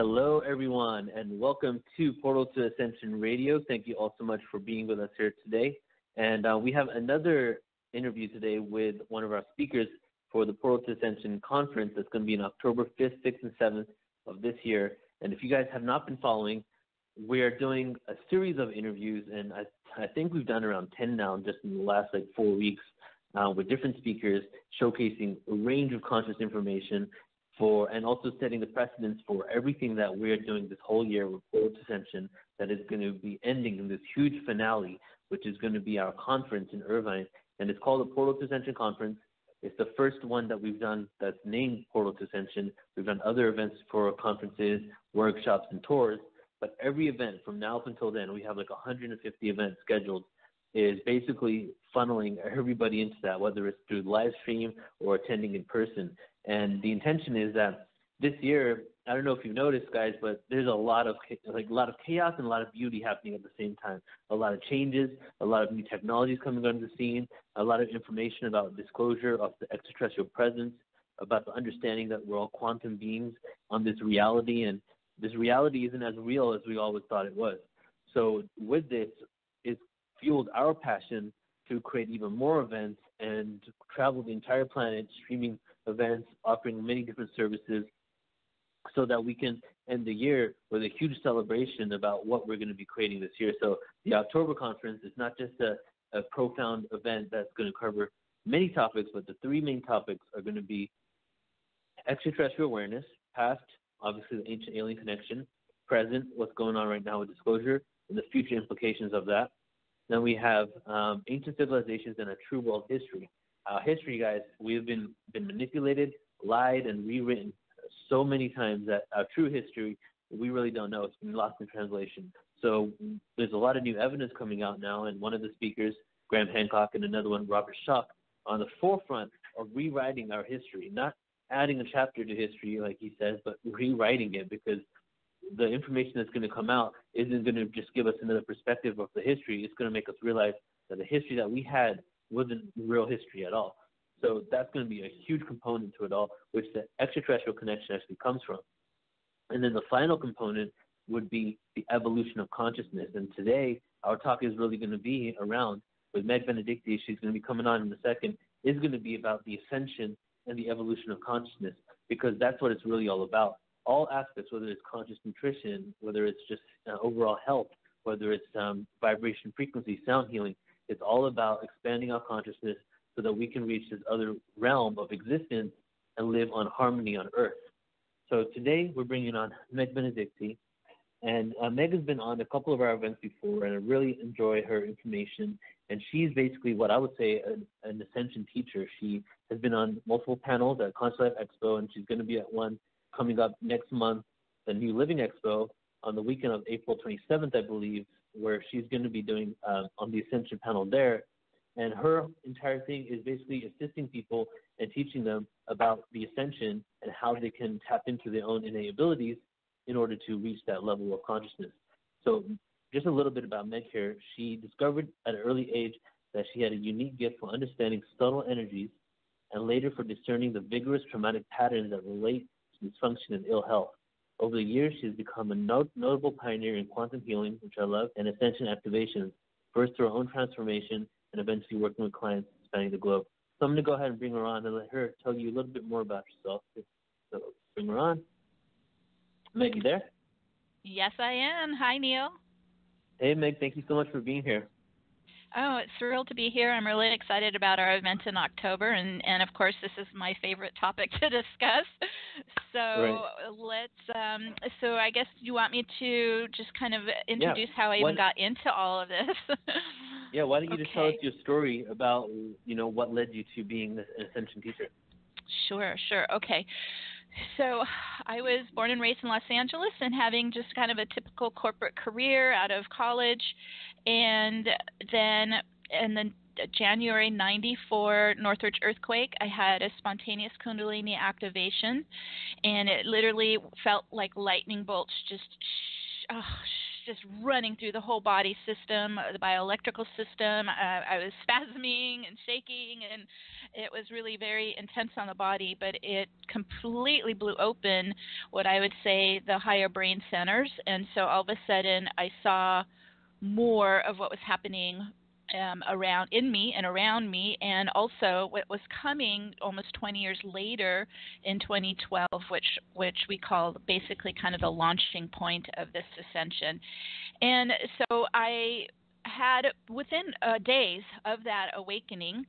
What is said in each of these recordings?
Hello, everyone, and welcome to Portal to Ascension Radio. Thank you all so much for being with us here today. And we have another interview today with one of our speakers for the Portal to Ascension conference that's going to be on October 5th, 6th, and 7th of this year. And if you guys have not been following, we are doing a series of interviews, and I think we've done around 10 now just in the last 4 weeks with different speakers showcasing a range of conscious information and also setting the precedence for everything that we're doing this whole year with Portal to Ascension that is going to be ending in this huge finale, which is going to be our conference in Irvine. And it's called the Portal to Ascension Conference. It's the first one that we've done that's named Portal to Ascension. We've done other events for conferences, workshops, and tours. But every event from now up until then, we have 150 events scheduled, is basically funneling everybody into that, whether it's through live stream or attending in person. And the intention is that this year, I don't know if you've noticed, guys, but there's a lot of chaos and a lot of beauty happening at the same time. A lot of changes, a lot of new technologies coming onto the scene, a lot of information about disclosure of the extraterrestrial presence, about the understanding that we're all quantum beings on this reality, and this reality isn't as real as we always thought it was. So with this, it's fueled our passion to create even more events and travel the entire planet, streaming events, offering many different services, so that we can end the year with a huge celebration about what we're going to be creating this year. So the October conference is not just a profound event that's going to cover many topics, but the three main topics are going to be extraterrestrial awareness, past, obviously the ancient alien connection, present, what's going on right now with disclosure, and the future implications of that. Then we have ancient civilizations and a true world history. History, guys, we've been manipulated, lied, and rewritten so many times that our true history, we really don't know. It's been lost in translation. So there's a lot of new evidence coming out now, and one of the speakers, Graham Hancock, and another one, Robert Schoch, on the forefront of rewriting our history, not adding a chapter to history, like he says, but rewriting it, because the information that's going to come out isn't going to just give us another perspective of the history. It's going to make us realize that the history that we had wasn't real history at all. So that's going to be a huge component to it all, which the extraterrestrial connection actually comes from. And then the final component would be the evolution of consciousness. And today, our talk is really going to be around, with Meg Benedicte, she's going to be coming on in a second, is going to be about the ascension and the evolution of consciousness, because that's what it's really all about. All aspects, whether it's conscious nutrition, whether it's just overall health, whether it's vibration frequency, sound healing, it's all about expanding our consciousness so that we can reach this other realm of existence and live on harmony on Earth. So today we're bringing on Meg Benedicte, and Meg has been on a couple of our events before, and I really enjoy her information. And she's basically what I would say an Ascension teacher. She has been on multiple panels at Conscious Life Expo, and she's going to be at one coming up next month, the New Living Expo, on the weekend of April 27th, I believe, where she's going to be doing on the Ascension panel there. And her entire thing is basically assisting people and teaching them about the Ascension and how they can tap into their own innate abilities in order to reach that level of consciousness. So just a little bit about Meg here. She discovered at an early age that she had a unique gift for understanding subtle energies, and later for discerning the vigorous traumatic patterns that relate to dysfunction and ill health. Over the years, she has become a notable pioneer in quantum healing, which I love, and ascension activations, first through her own transformation and eventually working with clients spanning the globe. So I'm going to go ahead and bring her on and let her tell you a little bit more about herself. So bring her on. Meg, you there? Yes, I am. Hi, Neil. Hey, Meg. Thank you so much for being here. Oh, it's thrilled to be here. I'm really excited about our event in October, and of course, this is my favorite topic to discuss. So let's. So I guess you want me to just kind of introduce how I even got into all of this. Yeah. Why don't you just tell us your story about what led you to being an Ascension teacher? Sure. Okay. So I was born and raised in Los Angeles, and having just kind of a typical corporate career out of college, and then January '94 Northridge earthquake, I had a spontaneous Kundalini activation, and it literally felt like lightning bolts just just running through the whole body system, the bioelectrical system. I was spasming and shaking, and it was really very intense on the body, but it completely blew open what I would say the higher brain centers. And so all of a sudden I saw more of what was happening around in me and around me, and also what was coming almost 20 years later in 2012, which we call basically kind of the launching point of this ascension. And so I had, within days of that awakening,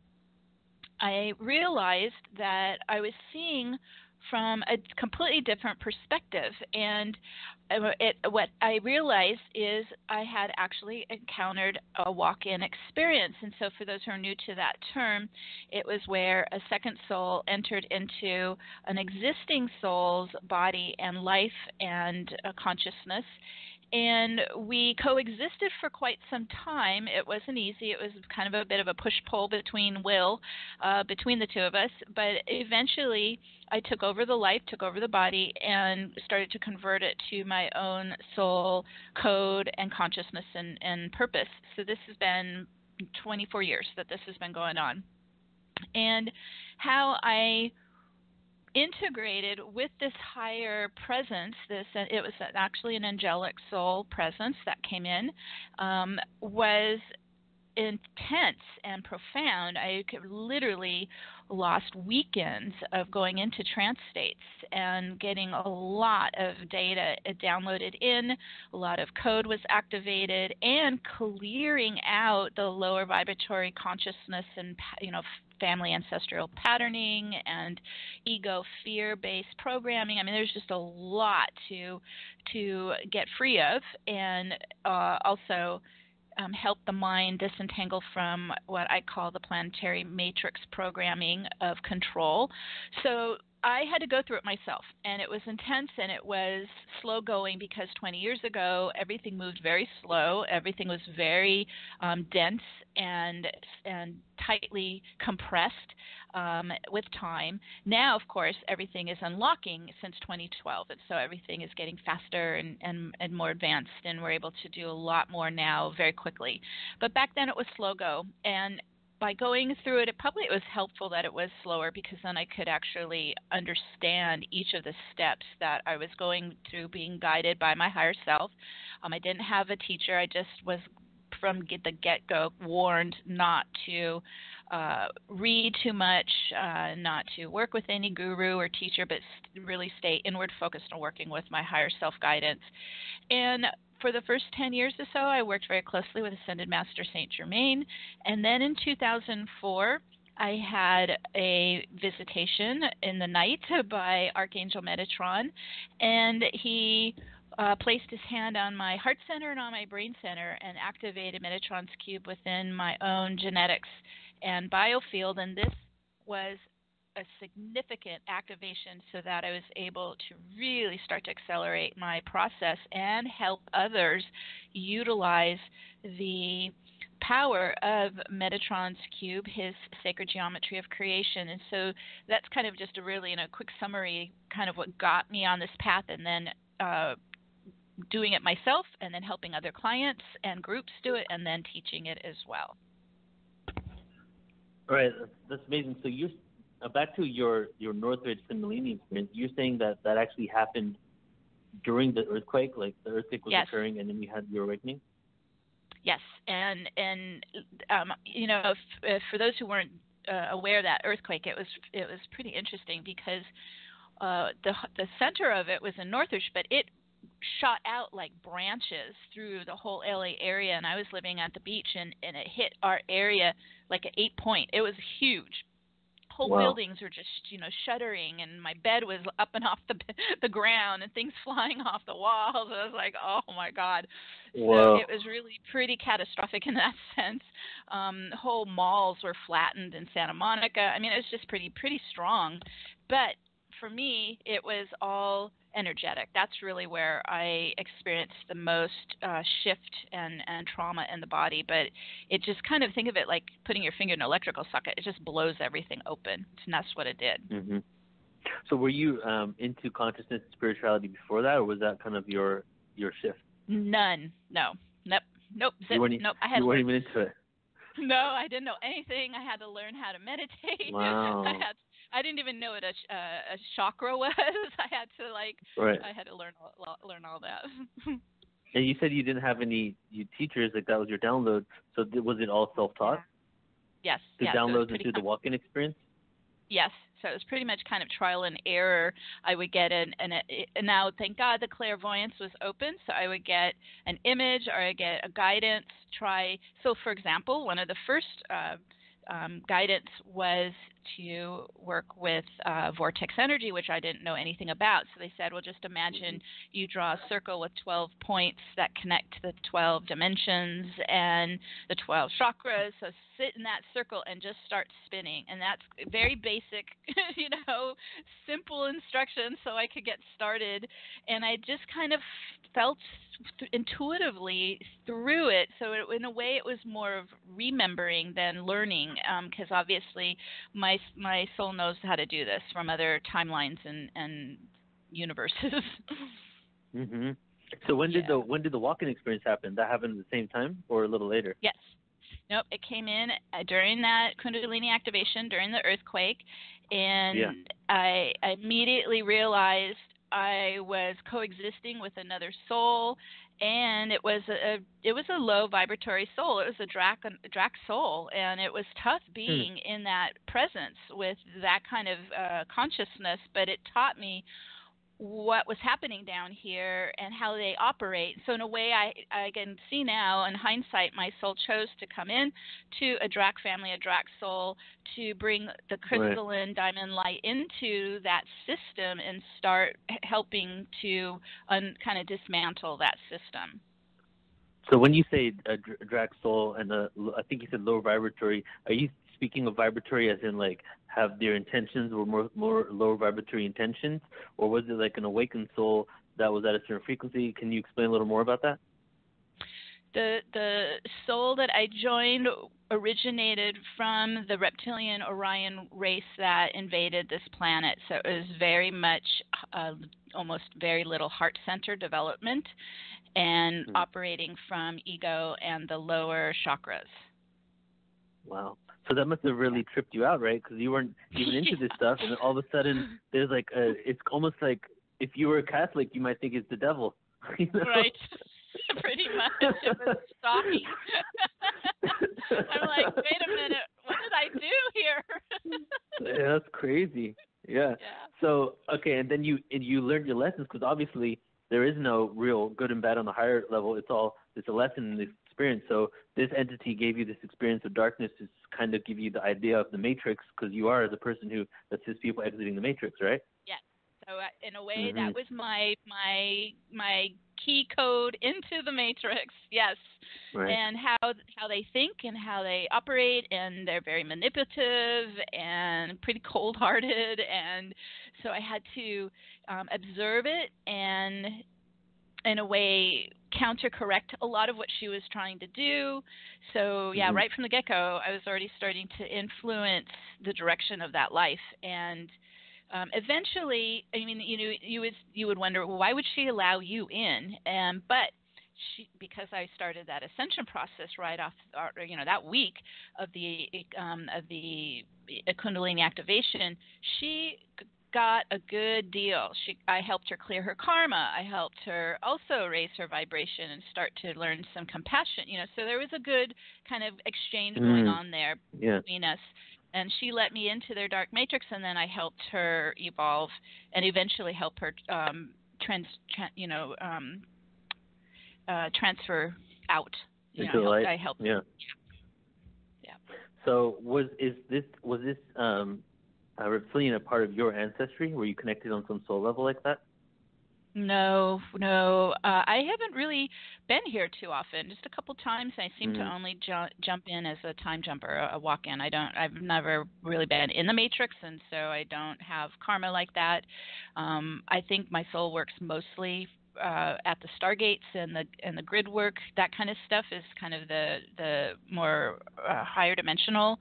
I realized that I was seeing from a completely different perspective. And what I realized is I had actually encountered a walk-in experience. And so for those who are new to that term, it was where a second soul entered into an existing soul's body and life and consciousness. And we coexisted for quite some time. It wasn't easy. It was kind of a bit of a push-pull between the two of us. But eventually, I took over the life, took over the body, and started to convert it to my own soul code and consciousness and purpose. So this has been 24 years that this has been going on. And how I integrated with this higher presence, it was actually an angelic soul presence that came in, was intense and profound. I literally lost weekends of going into trance states and getting a lot of data downloaded in, a lot of code was activated, and clearing out the lower vibratory consciousness and, family ancestral patterning and ego fear-based programming. I mean, there's just a lot to get free of, and also help the mind disentangle from what I call the planetary matrix programming of control. So I had to go through it myself, and it was intense, and it was slow going because 20 years ago everything moved very slow. Everything was very dense and tightly compressed with time. Now, of course, everything is unlocking since 2012, and so everything is getting faster and more advanced, and we're able to do a lot more now very quickly. But back then it was slow go, and by going through it, it was helpful that it was slower, because then I could actually understand each of the steps that I was going through, being guided by my higher self. I didn't have a teacher. I just was, from the get-go, warned not to read too much, not to work with any guru or teacher, but really stay inward focused on working with my higher self guidance. And for the first 10 years or so, I worked very closely with Ascended Master Saint Germain. And then in 2004, I had a visitation in the night by Archangel Metatron, and he placed his hand on my heart center and on my brain center and activated Metatron's cube within my own genetics and biofield. And this was a significant activation so that I was able to really start to accelerate my process and help others utilize the power of Metatron's cube, his sacred geometry of creation. And so that's kind of just in a quick summary, kind of what got me on this path, and then doing it myself, and then helping other clients and groups do it, and then teaching it as well. All right, that's amazing. So you're back to your Northridge Kundalini experience. You're saying that actually happened during the earthquake, like the earthquake was occurring, and then you had your awakening? Yes, and for those who weren't aware of that earthquake, it was pretty interesting, because the center of it was in Northridge, but it shot out like branches through the whole LA area, and I was living at the beach, and it hit our area like an 8-point. It was huge. Whole buildings were just, shuddering, and my bed was up and off the ground, and things flying off the walls. I was like, oh my God. So it was really pretty catastrophic in that sense. Whole malls were flattened in Santa Monica. I mean, it was just pretty strong. But for me, it was all energetic. That's really where I experienced the most shift and trauma in the body. But it just kind of, think of it like putting your finger in an electrical socket. It just blows everything open, and that's what it did. Mm-hmm. So were you into consciousness and spirituality before that, or was that kind of your shift? None. No. Nope. Nope. Zip. Nope. I had you weren't even into it. No, I didn't know anything. I had to learn how to meditate. Wow. I didn't even know what a chakra was. I had to I had to learn all that. And you said you didn't have any teachers, like that was your download. So was it all self-taught? Yeah. Yes. The downloads into the walk-in experience? Yes. So it was pretty much kind of trial and error. I would get and now, thank God, the clairvoyance was open. So I would get an image or I get a guidance. So, for example, one of the first guidance was to work with vortex energy, which I didn't know anything about. So they said, well, just imagine you draw a circle with 12 points that connect to the 12 dimensions and the 12 chakras. So sit in that circle and just start spinning. And that's very basic, simple instructions so I could get started. And I just kind of felt intuitively through it. So in a way, it was more of remembering than learning, because obviously my soul knows how to do this from other timelines and universes. Mhm. So when did the walk-in experience happen? That happened at the same time or a little later? Yes. Nope, it came in during that Kundalini activation, during the earthquake, and I immediately realized I was coexisting with another soul, and it was a low vibratory soul. It was a Drac soul, and it was tough being in that presence with that kind of consciousness. But it taught me what was happening down here and how they operate. So in a way, I can see now in hindsight, my soul chose to come in to a Drac family, a Drac soul, to bring the crystalline diamond light into that system and start helping to kind of dismantle that system. So when you say a Drac soul and I think you said low vibratory, are you speaking of vibratory as in like have their intentions were more lower vibratory intentions, or was it like an awakened soul that was at a certain frequency? Can you explain a little more about that? The soul that I joined originated from the reptilian Orion race that invaded this planet. So it was very much almost very little heart center development and operating from ego and the lower chakras. Wow. So that must have really tripped you out, right? Because you weren't even into this stuff, and then all of a sudden there's like it's almost like if you were a Catholic, you might think it's the devil. Right. Pretty much. It was shocking. I'm like, wait a minute, what did I do here? Yeah, that's crazy. Yeah. So, okay, and then you learned your lessons, because obviously there is no real good and bad on the higher level. It's a lesson in the experience. So this entity gave you this experience of darkness to kind of give you the idea of the matrix, because you are the person who assists people exiting the matrix, right? Yes. So in a way, that was my key code into the matrix. Yes. Right. And how they think and how they operate, and they're very manipulative and pretty cold-hearted, and so I had to observe it and, in a way, counter-correct a lot of what she was trying to do. So right from the get-go, I was already starting to influence the direction of that life. And eventually, I mean, you would wonder, well, why would she allow you in? But because I started that ascension process right off, that week of the Kundalini activation, she got a good deal. I helped her clear her karma. I helped her also raise her vibration and start to learn some compassion. So there was a good kind of exchange going on there between us. And she let me into their dark matrix, and then I helped her evolve and eventually help her transfer out. I helped. Yeah. So was this reptilian a part of your ancestry? Were you connected on some soul level like that? No. I haven't really been here too often. Just a couple times. I seem to only jump in as a time jumper, a walk-in. I've never really been in the matrix, and so I don't have karma like that. I think my soul works mostly at the stargates and the grid work. That kind of stuff is kind of the more higher dimensional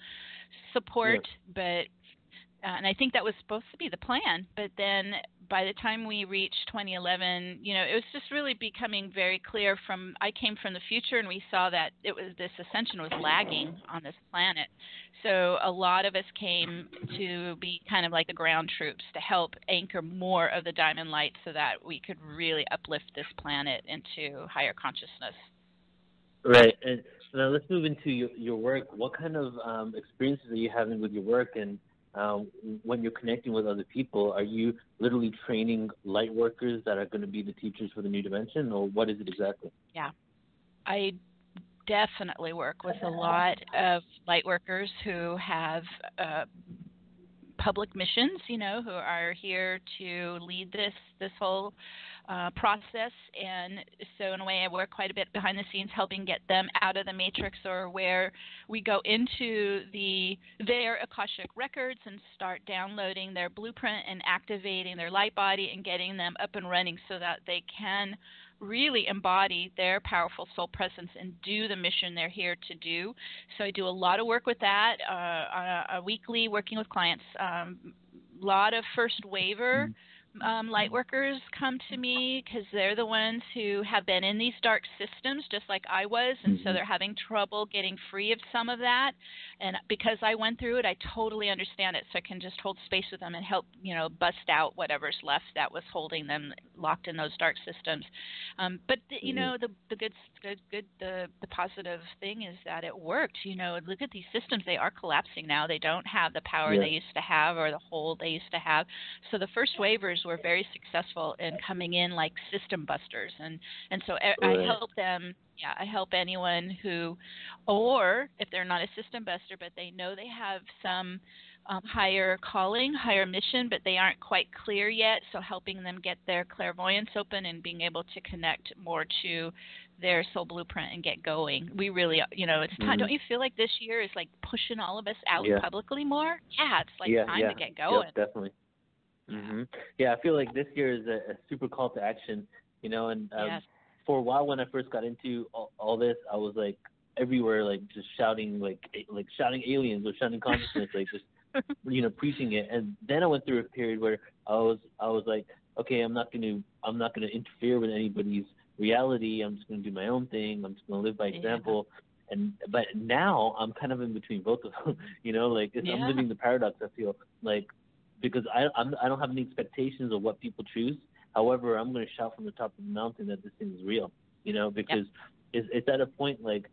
support, but. And I think that was supposed to be the plan, but then by the time we reached 2011, it was just really becoming very clear I came from the future, and we saw that this ascension was lagging on this planet. So a lot of us came to be kind of like the ground troops to help anchor more of the diamond light so that we could really uplift this planet into higher consciousness. Right. And now let's move into your work. What kind of experiences are you having with your work? And when you're connecting with other people, are you literally training light workers that are going to be the teachers for the new dimension, or what is it exactly? Yeah. I definitely work with a lot of light workers who have public missions, who are here to lead this whole process. And so in a way I work quite a bit behind the scenes helping get them out of the matrix, or where we go into their Akashic records and start downloading their blueprint and activating their light body and getting them up and running so that they can really embody their powerful soul presence and do the mission they're here to do. So I do a lot of work with that on a weekly, working with clients. A lot of first waiver light workers come to me because they're the ones who have been in these dark systems just like I was, and so they're having trouble getting free of some of that. And because I went through it, I totally understand it, so I can just hold space with them and help bust out whatever's left that was holding them locked in those dark systems. But the positive thing is that it worked. Look at these systems; they are collapsing now. They don't have the power they used to have or the hold they used to have. So the first waivers were very successful in coming in like system busters, and so I help them. Yeah, I help anyone who, or if they're not a system buster, but they know they have some higher calling, higher mission, but they aren't quite clear yet. So helping them get their clairvoyance open and being able to connect more to their soul blueprint and get going. We really, it's time. Don't you feel like this year is like pushing all of us out publicly more? Yeah, it's like time to get going. Yep, definitely. Yeah, I feel like this year is a super call to action, and for a while when I first got into all this, I was like everywhere, like just shouting, like shouting aliens or shouting consciousness, like just preaching it. And then I went through a period where I was like, okay, I'm not gonna interfere with anybody's reality. I'm just gonna do my own thing. I'm just gonna live by example. But now I'm kind of in between both of them, I'm living the paradox. I feel like, because I don't have any expectations of what people choose. However, I'm going to shout from the top of the mountain that this thing is real, because it's at a point like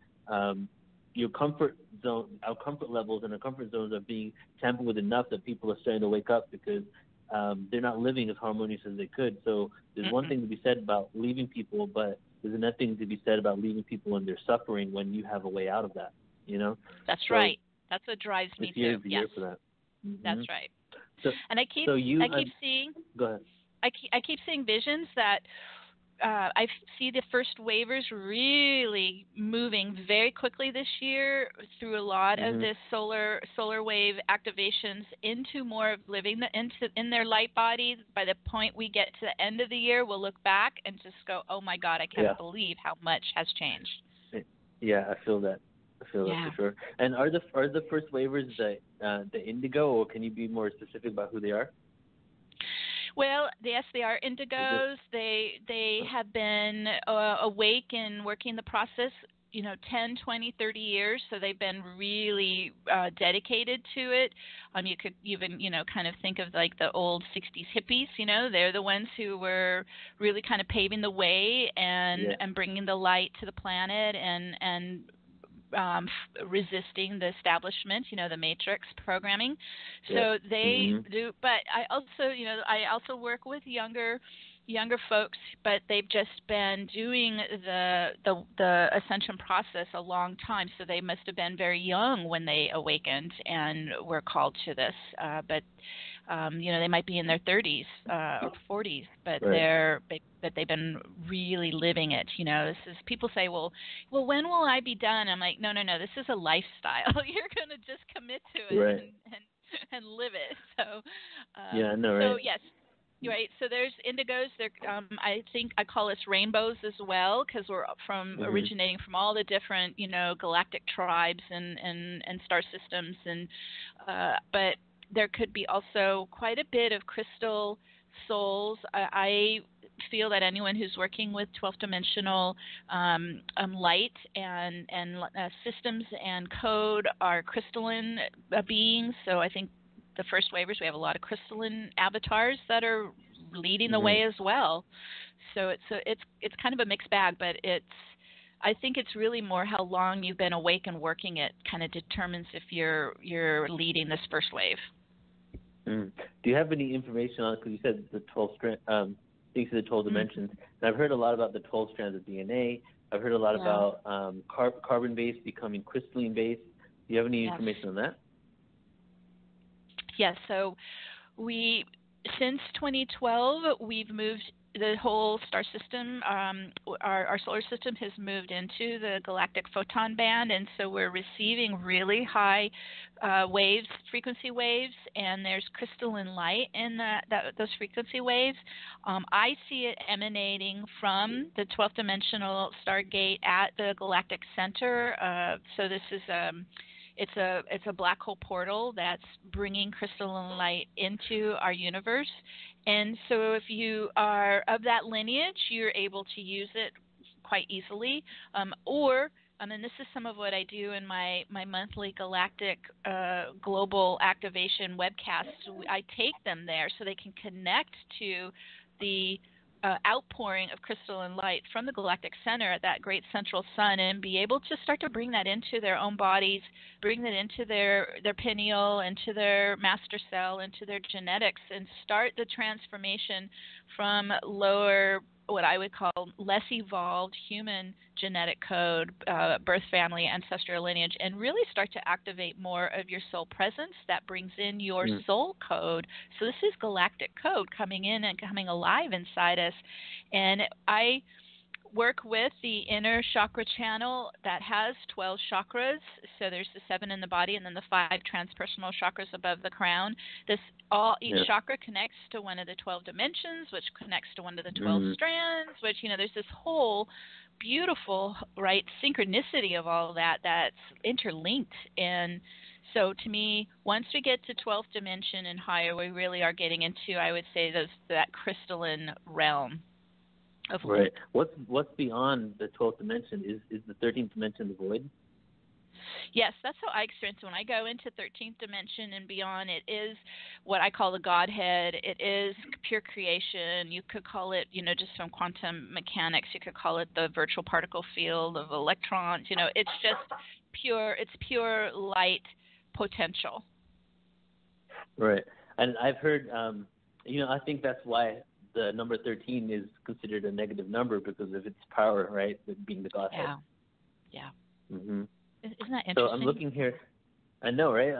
your comfort zone, our comfort levels and our comfort zones are being tampered with enough that people are starting to wake up because they're not living as harmonious as they could. So there's one thing to be said about leaving people, but there's another thing to be said about leaving people in their suffering when you have a way out of that, That's right. That's what drives me too. This year is the year for that. That's right. So, and I keep seeing. Go ahead. I keep seeing visions that I see the first waivers really moving very quickly this year through a lot of this solar wave activations into more of living in their light body. By the point we get to the end of the year, we'll look back and just go, "Oh my God, I can't believe how much has changed." Yeah, I feel that. That for sure. And are the first waivers the indigo, or can you be more specific about who they are? Well, yes, they are indigos. They have been awake and working the process, 10, 20, 30 years. So they've been really dedicated to it. You could even, kind of think of like the old 60s hippies, they're the ones who were really kind of paving the way and bringing the light to the planet and resisting the establishment, the matrix programming. So they do, but I also work with younger folks, but they've just been doing the ascension process a long time, so they must have been very young when they awakened and were called to this. But they might be in their 30s or 40s, but they've been really living it. This is, people say, well, when will I be done? I'm like, no, this is a lifestyle. You're going to just commit to it and live it. So So yes. Right. So there's indigos. They're, I think I call us rainbows as well, because we're originating from all the different, galactic tribes and star systems. And but there could be also quite a bit of crystal souls. I feel that anyone who's working with 12th dimensional light and systems and code are crystalline beings. So I think the first waivers, we have a lot of crystalline avatars that are leading the way as well. So it's kind of a mixed bag, but I think it's really more how long you've been awake and working it kind of determines if you're leading this first wave. Do you have any information on, because you said the 12 things to the 12 dimensions, and I've heard a lot about the 12 strands of DNA. I've heard a lot about carbon-based becoming crystalline-based. Do you have any information on that? Yes. So since 2012, we've moved the whole star system, our solar system has moved into the galactic photon band, and so we're receiving really high waves, frequency waves, and there's crystalline light in those frequency waves. I see it emanating from the 12th dimensional stargate at the galactic center. So this is it's a black hole portal that's bringing crystalline light into our universe. And so if you are of that lineage, you're able to use it quite easily. And this is some of what I do in my monthly galactic global activation webcasts. I take them there so they can connect to the outpouring of crystalline light from the galactic center at that great central sun, and be able to start to bring that into their own bodies, bring that into their pineal, into their master cell, into their genetics, and start the transformation from lower, what I would call less evolved human genetic code, birth family, ancestral lineage, and really start to activate more of your soul presence that brings in your soul code. So this is galactic code coming in and coming alive inside us. And I work with the inner chakra channel that has 12 chakras. So there's the 7 in the body and then the 5 transpersonal chakras above the crown. Each chakra connects to one of the 12 dimensions, which connects to one of the 12 strands, which, there's this whole beautiful, right, synchronicity of all that that's interlinked. And so to me, once we get to 12th dimension and higher, we really are getting into, I would say, that crystalline realm. Right. What's beyond the 12th dimension? Is the 13th dimension the void? Yes, that's how I experience it. When I go into 13th dimension and beyond, it is what I call the Godhead. It is pure creation. You could call it, just from quantum mechanics, you could call it the virtual particle field of electrons. It's just pure light potential. Right. And I've heard, I think that's why the number 13 is considered a negative number, because of its power, right? Being the Godhead. Yeah. Mm-hmm. Isn't that interesting? So I'm looking here. I know, right?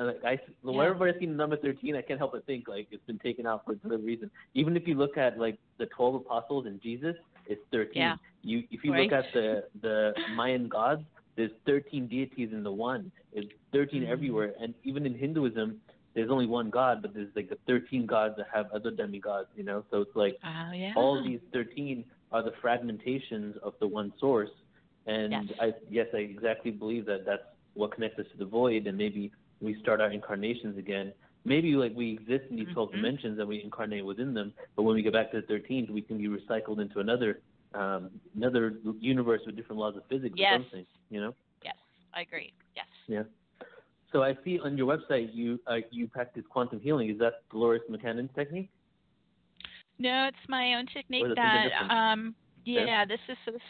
Whenever I see the number 13, I can't help but think it's been taken out for some reason. Even if you look at the 12 apostles and Jesus, it's 13. Yeah. If you look at the Mayan gods, there's 13 deities in the one. It's 13 everywhere, and even in Hinduism, there's only one God, but there's the 13 gods that have other demigods. So it's all these 13 are the fragmentations of the one source. And I exactly believe that that's what connects us to the void, and maybe we start our incarnations again. Maybe we exist in these 12 dimensions and we incarnate within them, but when we get back to the 13th, we can be recycled into another universe with different laws of physics or something, Yes, I agree. Yes. Yeah. So I see on your website you practice quantum healing. Is that Dolores McCannon's technique? No, it's my own technique. This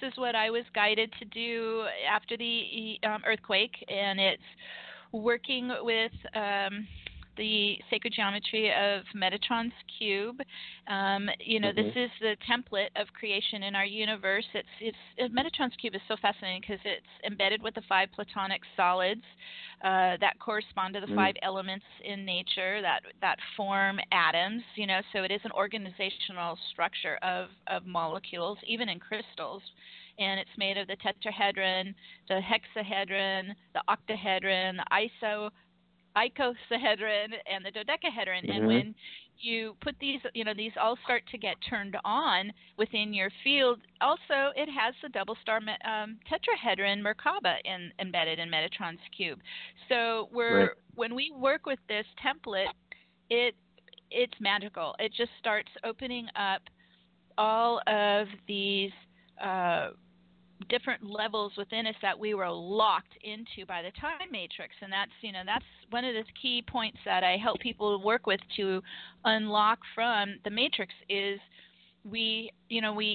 is what I was guided to do after the earthquake, and it's working with the sacred geometry of Metatron's cube. This is the template of creation in our universe. Metatron's cube is so fascinating because it's embedded with the 5 platonic solids that correspond to the 5 elements in nature that form atoms. So it is an organizational structure of molecules, even in crystals. And it's made of the tetrahedron, the hexahedron, the octahedron, the icosahedron, and the dodecahedron. And when you put these, these all start to get turned on within your field. Also, it has the double star tetrahedron Merkaba embedded in Metatron's cube. So when we work with this template, it's magical. It just starts opening up all of these different levels within us that we were locked into by the time matrix. And that's, that's one of the key points that I help people work with to unlock from the matrix is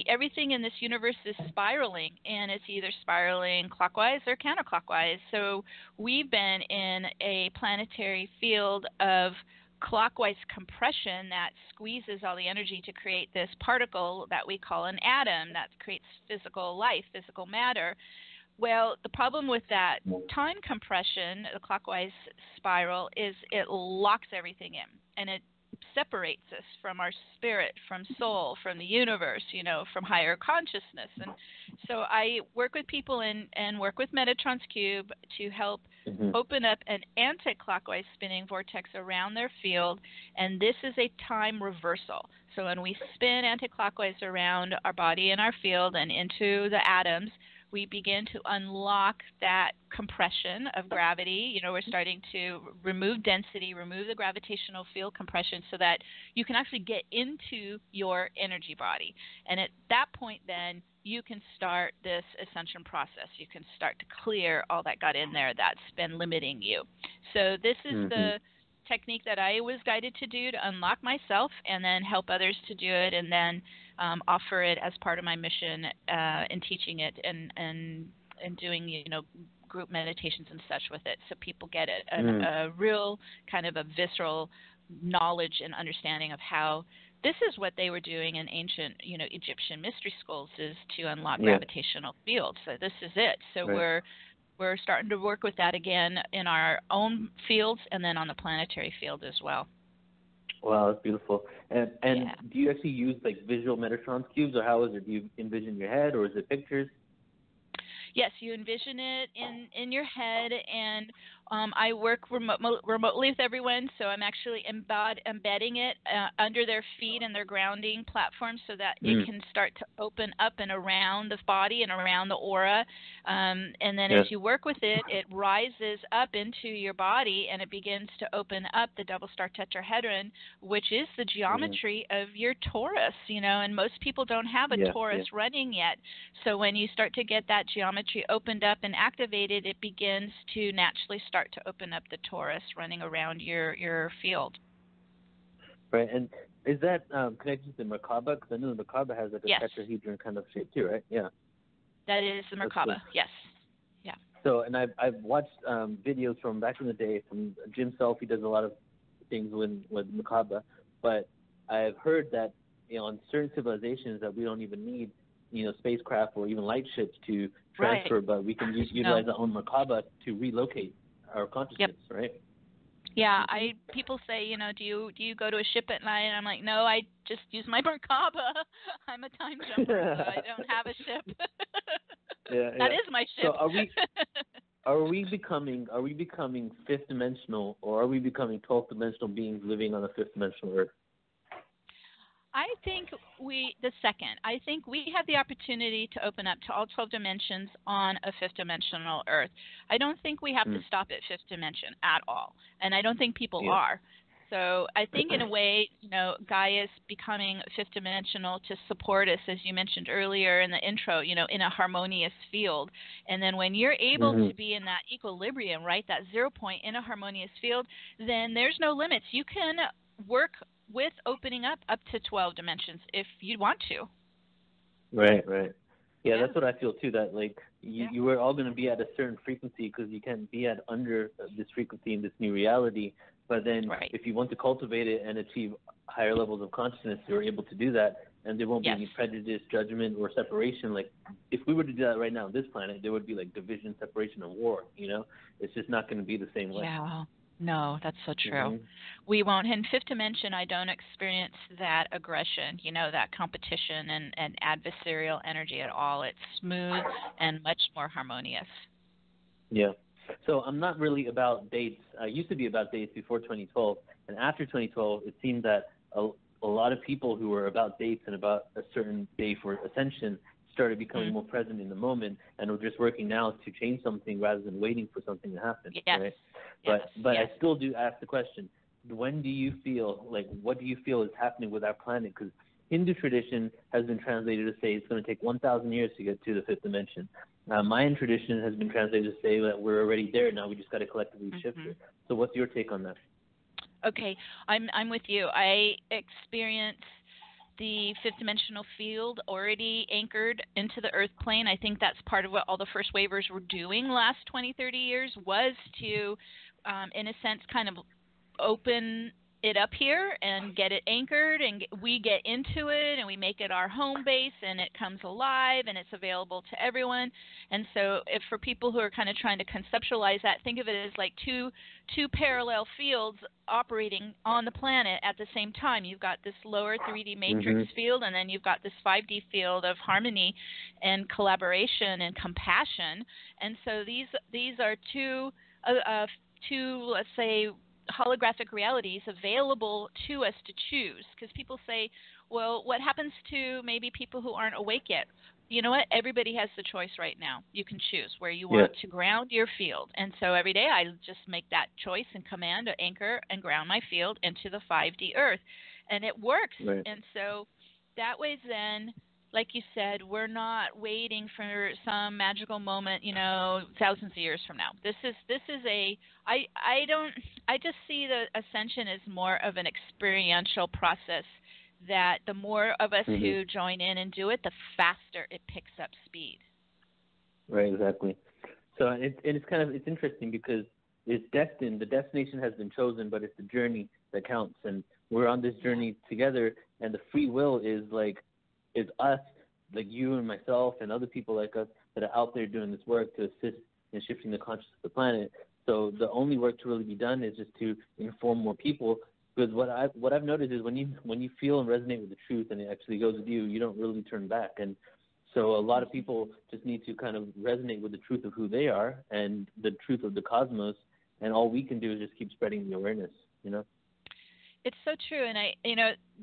everything in this universe is spiraling, and it's either spiraling clockwise or counterclockwise. So we've been in a planetary field of clockwise compression that squeezes all the energy to create this particle that we call an atom that creates physical life, physical matter. Well, the problem with that time compression, the clockwise spiral, is it locks everything in, and it separates us from our spirit, from soul, from the universe, from higher consciousness. And so I work with people and work with Metatron's Cube to help open up an anti-clockwise spinning vortex around their field, and this is a time reversal. So when we spin anti-clockwise around our body and our field and into the atoms, we begin to unlock that compression of gravity. We're starting to remove density, remove the gravitational field compression so that you can actually get into your energy body. And at that point, then, you can start this ascension process. You can start to clear all that got in there that's been limiting you. So this is the technique that I was guided to do to unlock myself and then help others to do it, and then offer it as part of my mission in teaching it and doing group meditations and such with it, so people get it a real kind of a visceral knowledge and understanding of how this is what they were doing in ancient Egyptian mystery schools, is to unlock gravitational fields. So this is it. So we're starting to work with that again in our own fields and then on the planetary field as well. Wow, that's beautiful. And do you actually use like visual Metatron's cubes, or how is it? Do you envision your head, or is it pictures? Yes, you envision it in your head, and I work remotely with everyone, so I'm actually embedding it under their feet and their grounding platform so that it can start to open up and around the body and around the aura. And then as you work with it, it rises up into your body, and it begins to open up the double star tetrahedron, which is the geometry of your torus, and most people don't have a torus running yet. So when you start to get that geometry opened up and activated, it begins to naturally start to open up the torus running around your field. Right, and is that connected to the Merkaba? Because I know the Merkaba has like a tetrahedron kind of shape too, right? Yeah. That is the Merkaba, yes. Yeah. So, and I've watched videos from back in the day from Jim Self. He does a lot of things with Merkaba, but I've heard that on certain civilizations that we don't even need spacecraft or even light ships to transfer, but we can utilize our own Merkaba to relocate our consciousness, right? Yeah, people say, do you go to a ship at night? And I'm like, no, I just use my Merkaba. I'm a time jumper, so I don't have a ship. That is my ship. So are we becoming fifth dimensional, or are we becoming 12th dimensional beings living on a fifth dimensional Earth? I think I think we have the opportunity to open up to all 12 dimensions on a fifth dimensional Earth. I don't think we have to stop at fifth dimension at all, and I don't think people are. So I think in a way, Gaia is becoming fifth dimensional to support us, as you mentioned earlier in the intro, in a harmonious field. And then when you're able to be in that equilibrium, right, that 0 point in a harmonious field, then there's no limits. You can work with opening up to 12 dimensions if you want to. Right. Yeah, that's what I feel too, that like you were all going to be at a certain frequency because you can't be at under this frequency in this new reality. But then if you want to cultivate it and achieve higher levels of consciousness, you're able to do that, and there won't be any prejudice, judgment, or separation. Like if we were to do that right now on this planet, there would be like division, separation, and war. It's just not going to be the same way. Yeah. No, that's so true. We won't. In fifth dimension, I don't experience that aggression, that competition and adversarial energy at all. It's smooth and much more harmonious. Yeah. So I'm not really about dates. I used to be about dates before 2012. And after 2012, it seemed that a lot of people who were about dates and about a certain day for ascension started becoming more present in the moment, and we're just working now to change something rather than waiting for something to happen. Right? But I still do ask the question, when do you feel, like, what do you feel is happening with our planet? Because Hindu tradition has been translated to say it's going to take 1,000 years to get to the fifth dimension. Mayan tradition has been translated to say that we're already there now. We just got to collectively shift it. So what's your take on that? Okay, I'm with you. I experience the fifth dimensional field already anchored into the earth plane. I think that's part of what all the first waivers were doing last 20, 30 years was to, in a sense, kind of open it up here and get it anchored, and we get into it and we make it our home base, and it comes alive and it's available to everyone. And so if for people who are kind of trying to conceptualize that, think of it as like two parallel fields operating on the planet at the same time. You've got this lower 3D matrix field, and then you've got this 5D field of harmony and collaboration and compassion. And so these are two, let's say, holographic realities available to us to choose. Because people say, well, what happens to maybe people who aren't awake yet? You know what? Everybody has the choice right now. You can choose where you want to ground your field. And so every day I just make that choice and command to anchor and ground my field into the 5D earth. And it works. Right. And so that way then, like you said, we're not waiting for some magical moment, you know, thousands of years from now. This is I just see the ascension as more of an experiential process, that the more of us who join in and do it, the faster it picks up speed. Right, exactly. So it's interesting because it's destined. The destination has been chosen, but it's the journey that counts, and we're on this journey together. And the free will is us, like you and myself and other people like us that are out there doing this work to assist in shifting the consciousness of the planet. So the only work to really be done is just to inform more people. Because what I've noticed is when you feel and resonate with the truth and it actually goes with you, you don't really turn back. And so a lot of people just need to kind of resonate with the truth of who they are and the truth of the cosmos. And all we can do is just keep spreading the awareness, you know? It's so true, and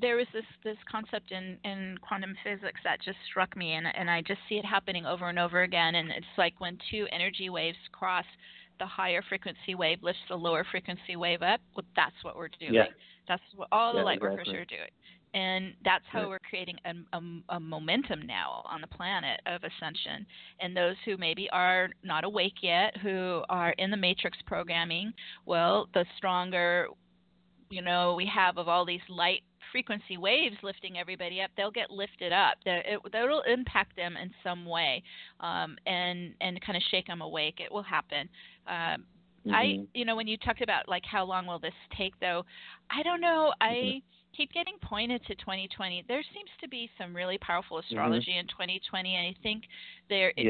there was this concept in quantum physics that just struck me, and I just see it happening over and over again. And it's like when two energy waves cross, the higher frequency wave lifts the lower frequency wave up. Well, that's what we're doing. Yeah. That's what all the light workers are doing, and that's how we're creating a momentum now on the planet of ascension. And those who maybe are not awake yet, who are in the matrix programming, well, the stronger we have of all these light frequency waves lifting everybody up, they'll get lifted up. That'll impact them in some way, and kind of shake them awake. It will happen. When you talked about like how long will this take, though, I don't know. I keep getting pointed to 2020. There seems to be some really powerful astrology in 2020, and I think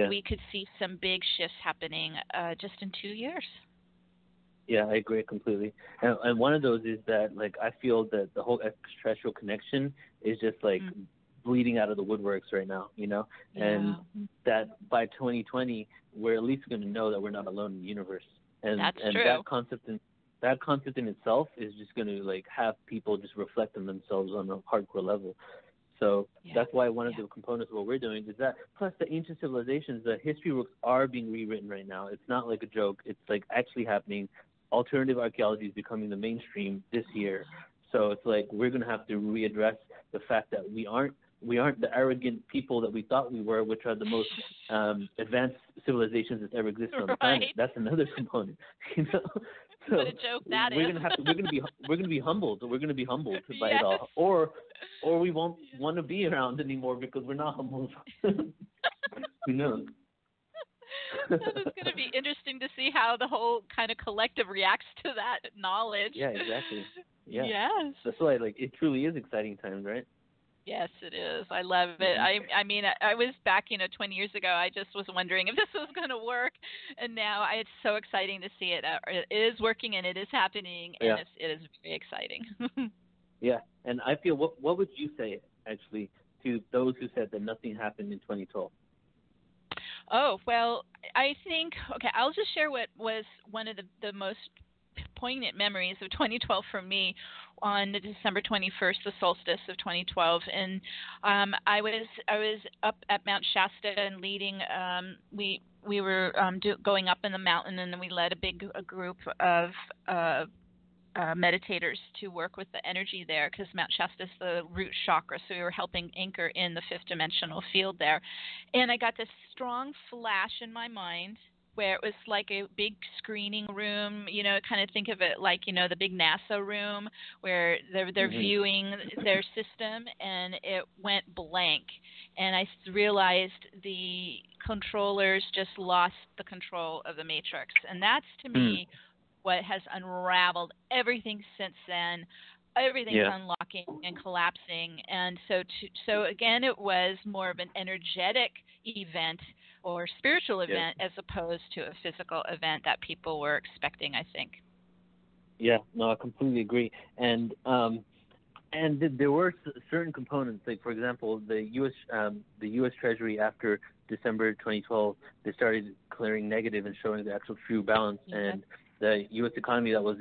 we could see some big shifts happening just in 2 years. Yeah, I agree completely. And one of those is that, like, I feel that the whole extraterrestrial connection is just, like, bleeding out of the woodworks right now, you know? Yeah. And that by 2020, we're at least going to know that we're not alone in the universe. And that's true. That concept in itself is just going to, like, have people just reflect on themselves on a hardcore level. So that's why one of the components of what we're doing is that, plus the ancient civilizations, the history books are being rewritten right now. It's not like a joke. It's, like, actually happening. Alternative archaeology is becoming the mainstream this year. So it's like we're going to have to readdress the fact that we aren't the arrogant people that we thought we were, which are the most advanced civilizations that ever existed on the planet. That's another component, you know. So what a joke that we're is. We're going to be humbled. We're going to be humbled by it all, or we won't want to be around anymore because we're not humbled. Who knows? That is going to be interesting to see how the whole kind of collective reacts to that knowledge. Yeah, exactly. Yeah. Yes. That's why, like, it truly is exciting times, right? Yes, it is. I love it. I mean, I was back, 20 years ago. I just was wondering if this was going to work, and now it's so exciting to see it. It is working, and it is happening, and it is very exciting. Yeah, and I feel, what would you say, actually, to those who said that nothing happened in 2012? Oh, well, I think, I'll just share what was one of the most poignant memories of 2012 for me on December 21st, the solstice of 2012. And I was up at Mount Shasta and leading, we were going up in the mountain, and then we led a big group of meditators to work with the energy there, because Mount Shasta is the root chakra, so we were helping anchor in the fifth dimensional field there. And I got this strong flash in my mind where it was like a big screening room, kind of think of it like, the big NASA room where they're viewing their system, and it went blank. And I realized the controllers just lost the control of the matrix. And that's, to me, what has unraveled everything since then. Everything's unlocking and collapsing. And so again, it was more of an energetic event or spiritual event as opposed to a physical event that people were expecting, I think. Yeah, no, I completely agree. And there were certain components, like for example, the U.S. Treasury after December 2012, they started clearing negative and showing the actual true balance, and the U.S. economy that was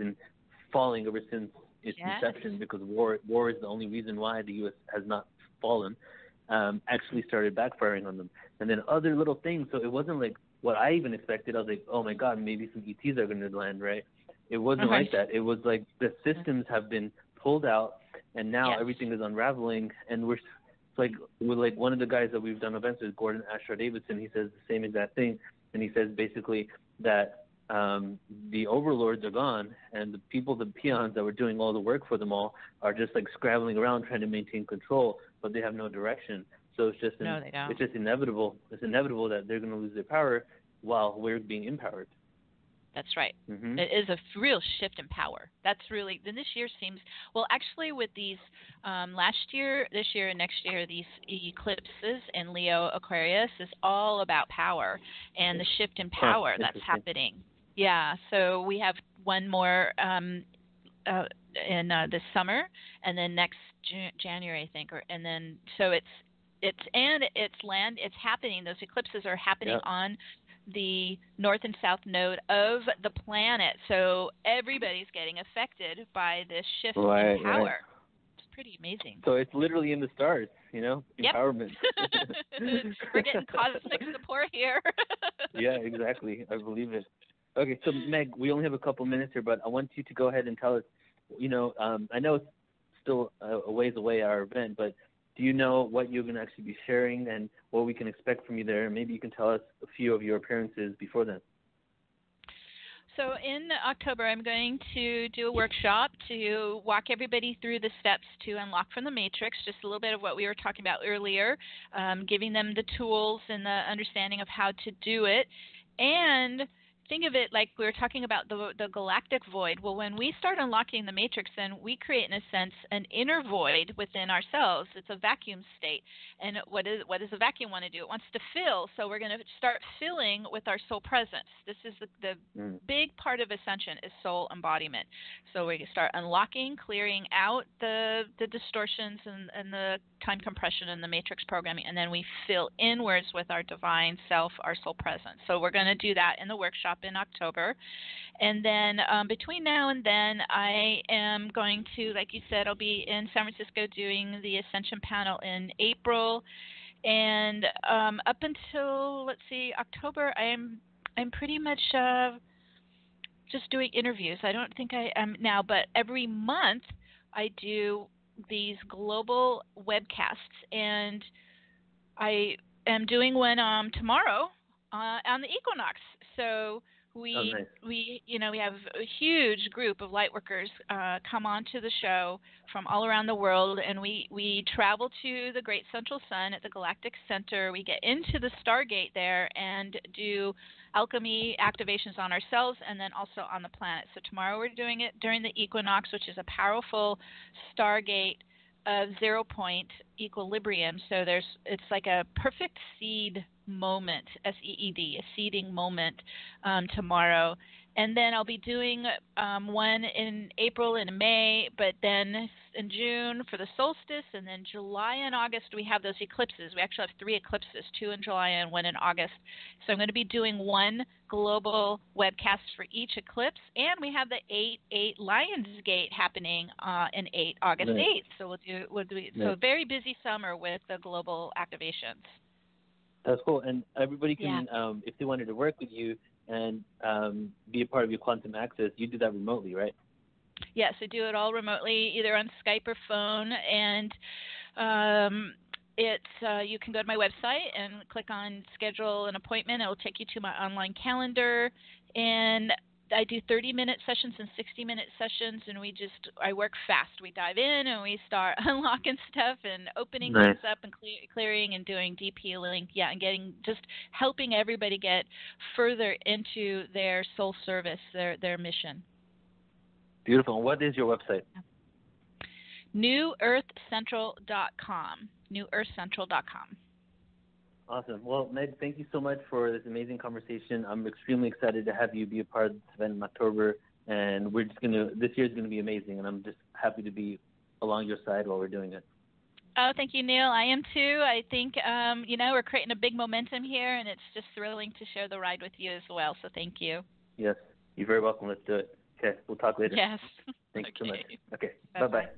falling ever since its inception, because war is the only reason why the U.S. has not fallen, actually started backfiring on them. And then other little things, so it wasn't like what I even expected. I was like, oh my God, maybe some ETs are going to land, right? It wasn't like that. It was like the systems have been pulled out, and now everything is unraveling, and we're like one of the guys that we've done events with, Gordon Ashar Davidson, he says the same exact thing, and he says basically that the overlords are gone, and the peons that were doing all the work for them all are just like scrabbling around trying to maintain control, but they have no direction. So it's just it's just inevitable. It's inevitable that they're going to lose their power while we're being empowered. That's right. It is a real shift in power. That's really, then this year seems, well, actually with these last year, this year, and next year, these eclipses in Leo Aquarius is all about power and the shift in power that's happening. Yeah, so we have one more in this summer, and then next January, I think, and then so it's happening. Those eclipses are happening on the north and south node of the planet, so everybody's getting affected by this shift in power. Right. It's pretty amazing. So it's literally in the stars, empowerment. We're getting cosmic support here. Yeah, exactly. I believe it. Okay, so Meg, we only have a couple minutes here, but I want you to go ahead and tell us, I know it's still a ways away, our event, but do you know what you're going to actually be sharing and what we can expect from you there? Maybe you can tell us a few of your appearances before then. So in October, I'm going to do a workshop to walk everybody through the steps to unlock from the matrix, just a little bit of what we were talking about earlier, giving them the tools and the understanding of how to do it. And think of it like we were talking about the galactic void. Well, when we start unlocking the matrix, then we create, in a sense, an inner void within ourselves. It's a vacuum state. And what does the vacuum want to do? It wants to fill. So we're going to start filling with our soul presence. This is the big part of Ascension is soul embodiment. So we start unlocking, clearing out the distortions and the time compression and the matrix programming, and then we fill inwards with our divine self, our soul presence. So we're going to do that in the workshop in October. And then between now and then, I am going to, like you said, I'll be in San Francisco doing the Ascension panel in April. And up until, October, I'm pretty much just doing interviews. I don't think I am now, but every month I do these global webcasts, and I am doing one tomorrow on the equinox. So we have a huge group of light workers come onto the show from all around the world, and we travel to the Great Central Sun at the Galactic Center. We get into the Stargate there and do alchemy activations on ourselves and then also on the planet. So tomorrow we're doing it during the equinox, which is a powerful Stargate of 0 point equilibrium. So it's like a perfect seed moment, SEED, a seeding moment tomorrow. And then I'll be doing one in April and May, but then in June for the solstice, and then July and August we have those eclipses. We actually have 3 eclipses, 2 in July and 1 in August. So I'm going to be doing one global webcast for each eclipse, and we have the 8/8 Lionsgate happening in August 8th. So we'll do so very busy summer with the global activations. That's cool, and everybody can, if they wanted to work with you and be a part of your quantum access, you do that remotely, right? Yes, I do it all remotely, either on Skype or phone, and you can go to my website and click on schedule an appointment. It will take you to my online calendar, and I do 30-minute sessions and 60-minute sessions, and I work fast. We dive in and we start unlocking stuff and opening Nice. things up and clearing and doing deep healing. Yeah, and just helping everybody get further into their soul service, their mission. Beautiful. And what is your website? NewEarthCentral.com. NewEarthCentral.com. Awesome. Well, Meg, thank you so much for this amazing conversation. I'm extremely excited to have you be a part of this event in October, and this year's going to be amazing, and I'm just happy to be along your side while we're doing it. Oh, thank you, Neil. I am too. I think, we're creating a big momentum here, and it's just thrilling to share the ride with you as well, so thank you. Yes, you're very welcome. Let's do it. Okay, we'll talk later. Yes. Thanks Okay. so much. Okay, Bye-bye. bye-bye.